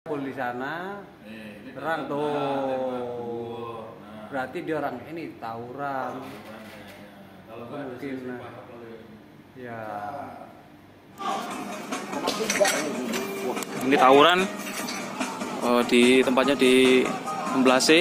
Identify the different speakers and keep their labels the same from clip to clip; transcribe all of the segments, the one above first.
Speaker 1: Kumpul di sana, orang tuh berarti dia orang ini tawuran. Mungkin ya.
Speaker 2: Ini tawuran di tempatnya di Emblase.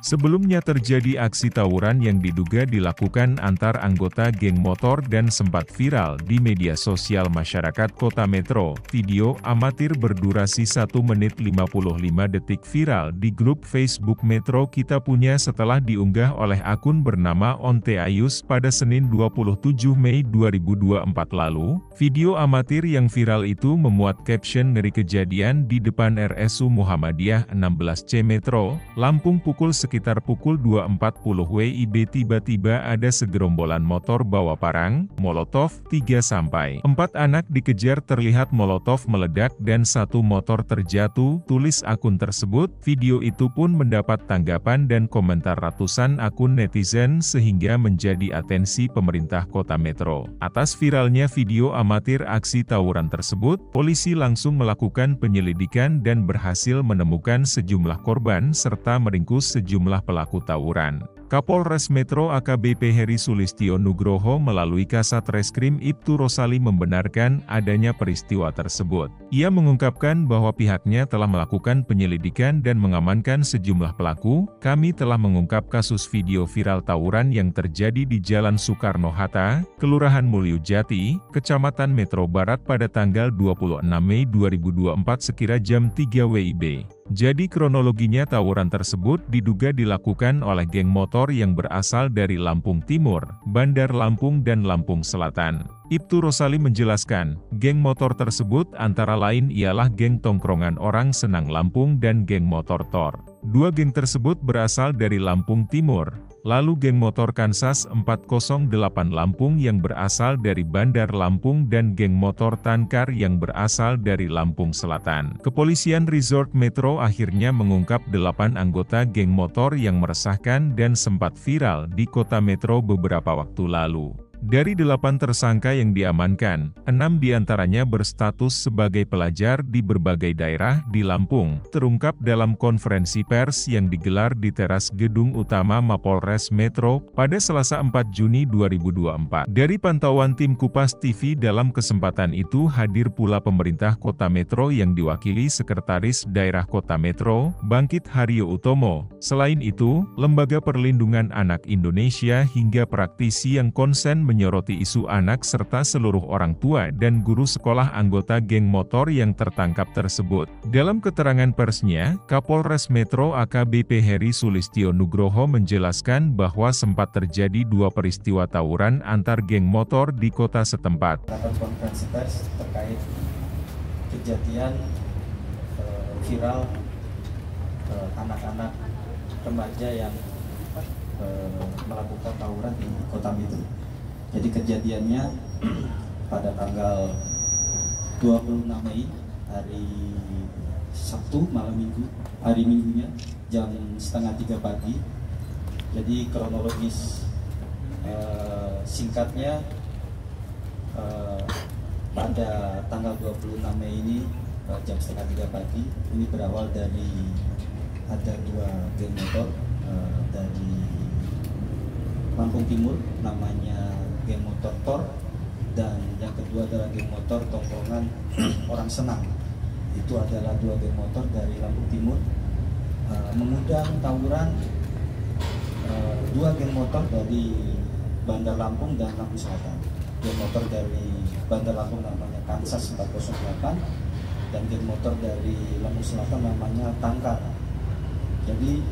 Speaker 3: Sebelumnya terjadi aksi tawuran yang diduga dilakukan antar anggota geng motor dan sempat viral di media sosial masyarakat Kota Metro. Video amatir berdurasi 1 menit 55 detik viral di grup Facebook Metro Kita Punya setelah diunggah oleh akun bernama Onte Ayus pada Senin 27 Mei 2024 lalu. Video amatir yang viral itu memuat caption ngeri kejadian di depan RSU Muhammadiyah 16C Metro, Lampung sekitar pukul 2.40 WIB tiba-tiba ada segerombolan motor bawa parang, molotov, 3-4 anak dikejar terlihat molotov meledak dan satu motor terjatuh, tulis akun tersebut. Video itu pun mendapat tanggapan dan komentar ratusan akun netizen sehingga menjadi atensi pemerintah Kota Metro. Atas viralnya video amatir aksi tawuran tersebut, polisi langsung melakukan penyelidikan dan berhasil menemukan sejumlah korban serta meringkus sejumlah pelaku tawuran. Kapolres Metro AKBP Heri Sulistyo Nugroho melalui Kasat Reskrim Ibtu Rosali membenarkan adanya peristiwa tersebut. Ia mengungkapkan bahwa pihaknya telah melakukan penyelidikan dan mengamankan sejumlah pelaku. Kami telah mengungkap kasus video viral tawuran yang terjadi di Jalan Soekarno-Hatta, Kelurahan Mulyojati, Kecamatan Metro Barat pada tanggal 26 Mei 2024 sekira jam 3 WIB. Jadi kronologinya tawuran tersebut diduga dilakukan oleh geng motor yang berasal dari Lampung Timur, Bandar Lampung dan Lampung Selatan. Ibtu Rosali menjelaskan, geng motor tersebut antara lain ialah geng tongkrongan orang senang Lampung dan geng motor Tor. Dua geng tersebut berasal dari Lampung Timur. Lalu geng motor Kansas 408 Lampung yang berasal dari Bandar Lampung dan geng motor Tankar yang berasal dari Lampung Selatan. Kepolisian Resort Metro akhirnya mengungkap 8 anggota geng motor yang meresahkan dan sempat viral di Kota Metro beberapa waktu lalu. Dari 8 tersangka yang diamankan, 6 diantaranya berstatus sebagai pelajar di berbagai daerah di Lampung, terungkap dalam konferensi pers yang digelar di teras gedung utama Mapolres Metro pada Selasa 4 Juni 2024. Dari pantauan tim Kupas TV dalam kesempatan itu hadir pula pemerintah Kota Metro yang diwakili Sekretaris Daerah Kota Metro, Bangkit Haryo Utomo. Selain itu, Lembaga Perlindungan Anak Indonesia hingga praktisi yang konsen menyoroti isu anak serta seluruh orang tua dan guru sekolah anggota geng motor yang tertangkap tersebut. Dalam keterangan persnya, Kapolres Metro AKBP Heri Sulistyo Nugroho menjelaskan bahwa sempat terjadi 2 peristiwa tawuran antar geng motor di kota setempat.
Speaker 4: Konferensi pers terkait kejadian viral anak-anak remaja yang melakukan tawuran di Kota Metro. Jadi kejadiannya pada tanggal 26 Mei hari Sabtu malam minggu, hari minggunya jam setengah 3 pagi. Jadi kronologis singkatnya pada tanggal 26 Mei ini jam setengah 3 pagi ini berawal dari ada 2 geng motor dari Lampung Timur namanya geng motor Tor, dan yang kedua adalah geng motor tongkrongan orang senang. Itu adalah 2 geng motor dari Lampung Timur mengundang tawuran 2 geng motor dari Bandar Lampung dan Lampung Selatan. Geng motor dari Bandar Lampung namanya Kansas 408 dan geng motor dari Lampung Selatan namanya Tankar. Jadi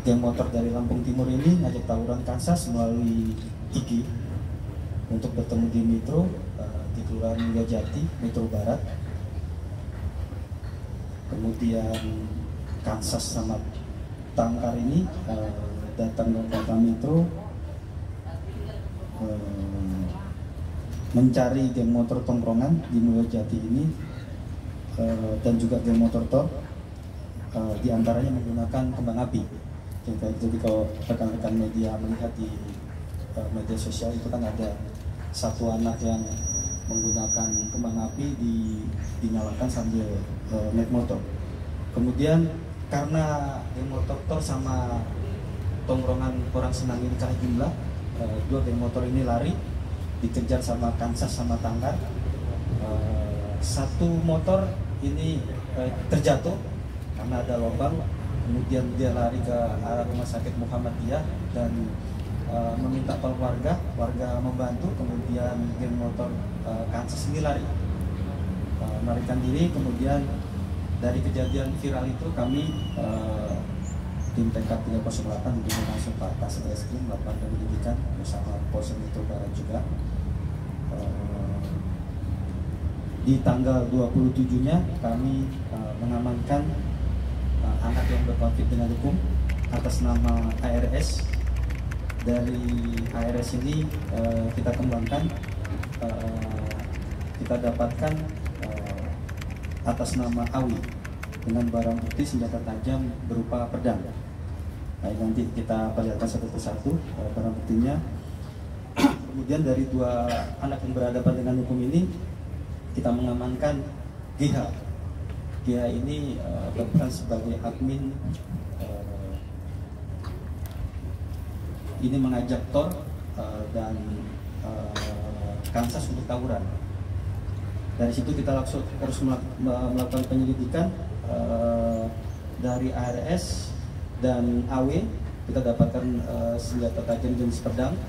Speaker 4: geng motor dari Lampung Timur ini ngajak tawuran Kansas melalui IG untuk bertemu di Metro di Kelurahan Mulyojati, Metro Barat. Kemudian Kansas sama Tankar ini datang ke Kota Metro mencari geng motor tongkrongan di Mulyojati ini dan juga geng motor Tor. diantaranya menggunakan kembang api. Jadi kalau rekan-rekan media melihat di media sosial itu kan ada satu anak yang menggunakan kembang api dinyalakan sambil naik motor. Kemudian karena geng motor sama tongkrongan orang senang ini kalah jumlah, dua geng motor ini lari, dikejar sama Kansas sama Tanggar. Satu motor ini terjatuh karena ada lubang, kemudian dia lari ke arah rumah sakit Muhammadiyah dan meminta tolong warga membantu. Kemudian geng motor Kansas ini lari, melarikan diri. Kemudian dari kejadian viral itu kami tim TK 308 untuk masuk Pak Kasreskrim melakukan penyelidikan bersama Polsek Metro Barat juga. Di tanggal 27-nya kami mengamankan anak yang berkonflik dengan hukum atas nama ARS. Dari ARS ini kita kembangkan, kita dapatkan atas nama Awi dengan barang bukti senjata tajam berupa pedang. Nah, nanti kita perlihatkan satu persatu barang buktinya. Kemudian dari dua anak yang berhadapan dengan hukum ini kita mengamankan GH. GH ini berperan sebagai admin, ini mengajak Tor dan Kansas untuk tawuran. Dari situ kita langsung harus melakukan penyelidikan dari ARS dan AW. Kita dapatkan senjata tajam jenis pedang.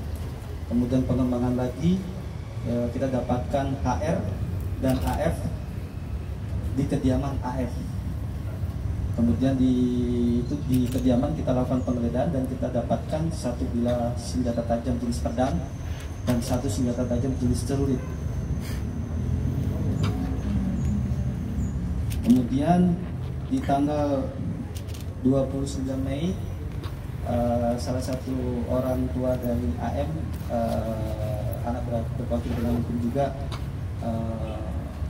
Speaker 4: Kemudian pengembangan lagi kita dapatkan HR dan AF di kediaman AF. Kemudian di kediaman kita lakukan penggeledahan dan kita dapatkan satu bilah senjata tajam jenis pedang dan satu senjata tajam jenis celurit. Kemudian di tanggal 29 Mei salah satu orang tua dari AM, anak berkonflik dengan hukum juga,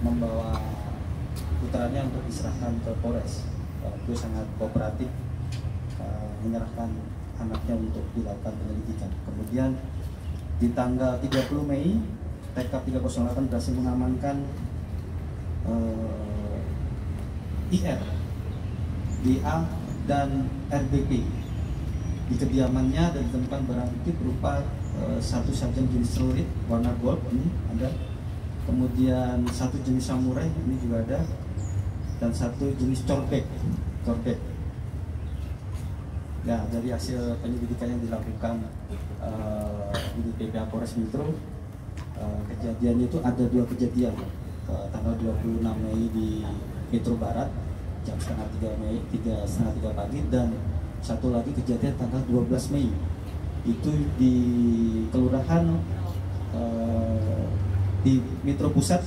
Speaker 4: membawa putranya untuk diserahkan ke Polres. Dia sangat kooperatif menyerahkan anaknya untuk dilakukan penyelidikan. Kemudian di tanggal 30 Mei TK 308 berhasil mengamankan IR, DA, dan RBP. Di kediamannya dan ditemukan barang bukti berupa satu sajen jenis celurit warna gold, ini ada. Kemudian satu jenis samurai, ini juga ada. Dan satu jenis corbek. Ya, dari hasil penyelidikan yang dilakukan di PPA Polres Metro, kejadiannya itu ada dua kejadian. Tanggal 26 Mei di Metro Barat jam setengah 3 pagi, dan satu lagi kejadian tanggal 12 Mei itu di kelurahan di Metro Pusat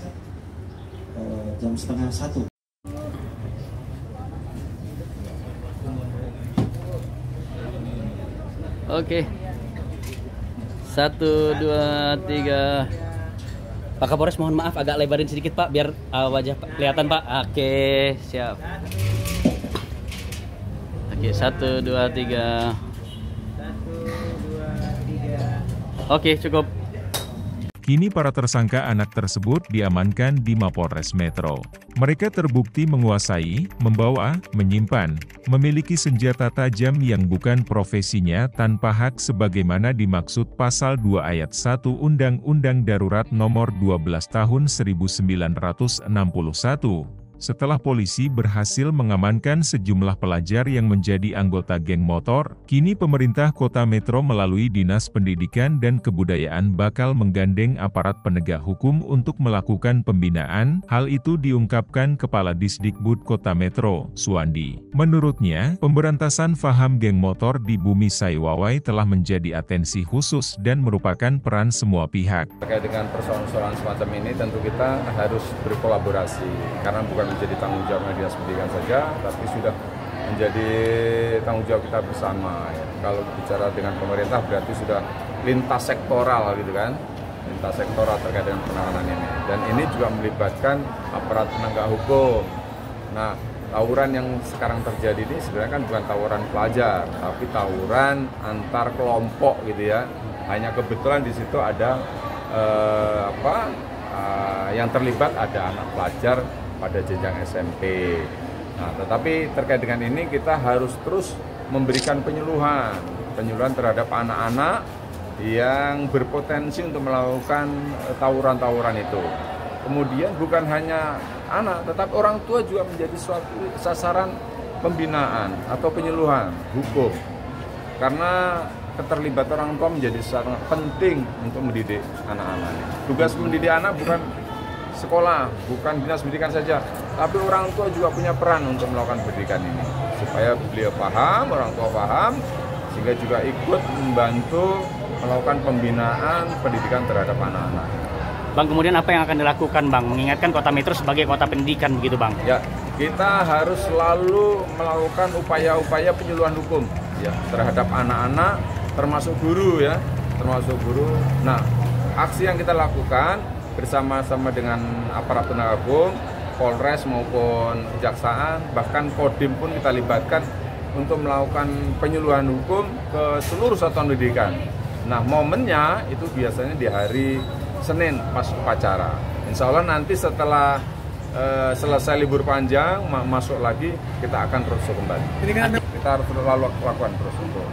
Speaker 4: jam setengah 1.
Speaker 5: Oke. 1, 2, 3. Pak Kapolres, mohon maaf agak lebarin sedikit Pak biar wajah kelihatan Pak. Oke, siap. Oke, 1, 2, 3. Oke, cukup.
Speaker 3: Kini para tersangka anak tersebut diamankan di Mapolres Metro. Mereka terbukti menguasai, membawa, menyimpan, memiliki senjata tajam yang bukan profesinya tanpa hak sebagaimana dimaksud Pasal 2 Ayat 1 Undang-Undang Darurat Nomor 12 Tahun 1961. Setelah polisi berhasil mengamankan sejumlah pelajar yang menjadi anggota geng motor, kini pemerintah Kota Metro melalui Dinas Pendidikan dan Kebudayaan bakal menggandeng aparat penegak hukum untuk melakukan pembinaan. Hal itu diungkapkan Kepala Disdikbud Kota Metro, Suwandi. Menurutnya, pemberantasan faham geng motor di Bumi Saiwawai telah menjadi atensi khusus dan merupakan peran semua pihak.
Speaker 6: Terkait dengan persoalan-persoalan semacam ini tentu kita harus berkolaborasi, karena bukan menjadi tanggung jawab Dinas Pendidikan saja, tapi sudah menjadi tanggung jawab kita bersama. Ya. Kalau bicara dengan pemerintah berarti sudah lintas sektoral gitu kan, lintas sektoral terkait dengan penanganan ini. Dan ini juga melibatkan aparat penegak hukum. Nah, tawuran yang sekarang terjadi ini sebenarnya kan bukan tawuran pelajar, tapi tawuran antar kelompok gitu ya. Hanya kebetulan di situ ada yang terlibat ada anak pelajar pada jenjang SMP. Nah, tetapi terkait dengan ini kita harus terus memberikan penyuluhan terhadap anak-anak yang berpotensi untuk melakukan tawuran-tawuran itu. Kemudian bukan hanya anak, tetapi orang tua juga menjadi suatu sasaran pembinaan atau penyuluhan hukum. Karena keterlibatan orang tua menjadi sangat penting untuk mendidik anak-anak. Tugas mendidik anak bukan sekolah, bukan dinas pendidikan saja, tapi orang tua juga punya peran untuk melakukan pendidikan ini. Supaya beliau paham, orang tua paham, sehingga juga ikut membantu melakukan pembinaan pendidikan terhadap anak-anak.
Speaker 5: Bang, kemudian apa yang akan dilakukan, Bang? Mengingatkan Kota Metro sebagai kota pendidikan, begitu, Bang?
Speaker 6: Ya, kita harus selalu melakukan upaya-upaya penyuluhan hukum ya terhadap anak-anak, termasuk guru ya, termasuk guru. Nah, aksi yang kita lakukan bersama-sama dengan aparat penegak hukum, Polres maupun Kejaksaan, bahkan Kodim pun kita libatkan untuk melakukan penyuluhan hukum ke seluruh satuan pendidikan. Nah, momennya itu biasanya di hari Senin pas upacara. Insya Allah nanti setelah selesai libur panjang masuk lagi, kita akan terus kembali. Ini kan kita harus lakukan terus untuk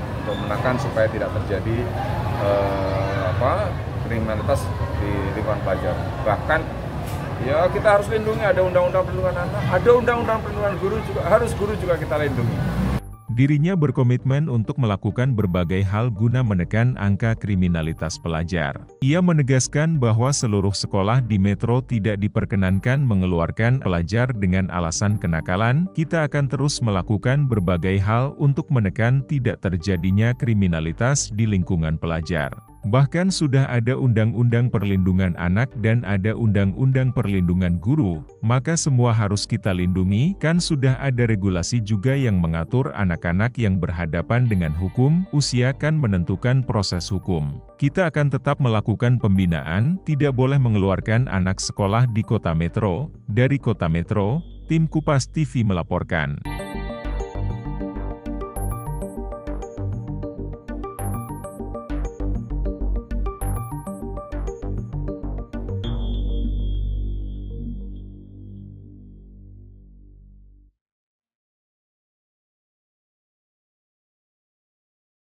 Speaker 6: menekan supaya tidak terjadi kriminalitas di lingkungan pelajar. Bahkan ya kita harus lindungi, ada undang-undang perlindungan anak, ada undang-undang perlindungan guru juga, harus guru juga kita lindungi.
Speaker 3: Dirinya berkomitmen untuk melakukan berbagai hal guna menekan angka kriminalitas pelajar. Ia menegaskan bahwa seluruh sekolah di Metro tidak diperkenankan mengeluarkan pelajar dengan alasan kenakalan. Kita akan terus melakukan berbagai hal untuk menekan tidak terjadinya kriminalitas di lingkungan pelajar. Bahkan sudah ada Undang-Undang Perlindungan Anak dan ada Undang-Undang Perlindungan Guru, maka semua harus kita lindungi, kan sudah ada regulasi juga yang mengatur anak-anak yang berhadapan dengan hukum, usia kan menentukan proses hukum. Kita akan tetap melakukan pembinaan, tidak boleh mengeluarkan anak sekolah di Kota Metro. Dari Kota Metro, tim Kupas TV melaporkan.